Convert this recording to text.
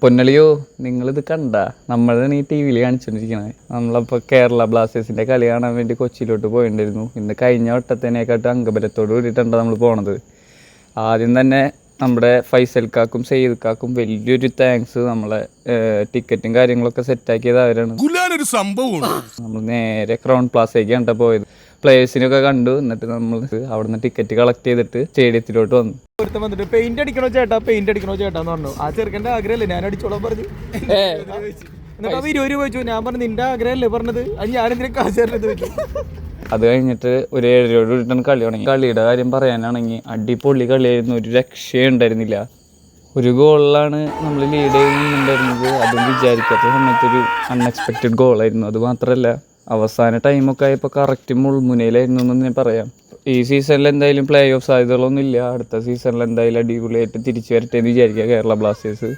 പൊന്നളിയോ, നിങ്ങളിത് കണ്ട? നമ്മളാണ് ഈ ടി വിയിൽ കാണിച്ചുകൊണ്ടിരിക്കുന്നത്. നമ്മളപ്പോൾ കേരള ബ്ലാസ്റ്റേഴ്സിൻ്റെ കളി കാണാൻ വേണ്ടി കൊച്ചിയിലോട്ട് പോയിട്ടുണ്ടായിരുന്നു. ഇന്ന് കഴിഞ്ഞ വട്ടത്തിനേക്കാട്ടും അംഗബലത്തോട് കൂടിയിട്ടാണ് നമ്മൾ പോണത്. ആദ്യം തന്നെ നമ്മുടെ ഫൈസൽക്കാക്കും സെയ്ദ്ക്കാക്കും വലിയൊരു താങ്ക്സ്. നമ്മളെ ടിക്കറ്റും കാര്യങ്ങളൊക്കെ സെറ്റാക്കിയത് അവരാണ്. നമ്മൾ നേരെ ക്രൗൺ പ്ലാസയ്ക്ക് കണ്ട പോയത്. പ്ലേയേഴ്സിനൊക്കെ കണ്ടു. എന്നിട്ട് നമ്മൾ അവിടെ നിന്ന് ടിക്കറ്റ് കളക്ട് ചെയ്തിട്ട് സ്റ്റേഡിയത്തിലോട്ട് വന്നു. വന്നിട്ട് പെയിന്റ് അടിക്കണോ ചേട്ടാ എന്ന് പറഞ്ഞു. ആ ചെറുക്കൻ്റെ ആഗ്രഹമല്ലേ, ഞാൻ അടിച്ചോളാൻ പറഞ്ഞു. എന്നിട്ട് അവ 20 രൂപ ചോദിച്ചു. ഞാൻ പറഞ്ഞു നിന്റെ ആഗ്രഹമല്ലേ പറഞ്ഞത്, അത് ഞാനെന്തിനാ കാശ് വെച്ചു. അത് കഴിഞ്ഞിട്ട് ഒരു 7 കൂടിയിട്ടാണ് കളി തുടങ്ങി. കളിയുടെ കാര്യം പറയാനാണെങ്കിൽ അടിപൊളി കളിയായിരുന്നു. ഒരു രക്ഷയുണ്ടായിരുന്നില്ല. ഒരു ഗോളിലാണ് നമ്മൾ ലീഡ് ചെയ്യുന്നുണ്ടായിരുന്നത്. അതും വിചാരിക്കാത്ത സമയത്തൊരു അൺഎക്സ്പെക്റ്റഡ് ഗോളായിരുന്നു. അത് മാത്രമല്ല, അവസാന ടൈമൊക്കെ ആയപ്പോൾ കറക്റ്റ് മുൾമുനയിലായിരുന്നു എന്ന് ഞാൻ പറയാം. ഈ സീസണിൽ എന്തായാലും പ്ലേ ഓഫ് സാധ്യതകളൊന്നും ഇല്ല. അടുത്ത സീസണിൽ എന്തായാലും അടിപൊളിയായിട്ട് തിരിച്ചു വരട്ടെ എന്ന് വിചാരിക്കുക കേരള ബ്ലാസ്റ്റേഴ്സ്.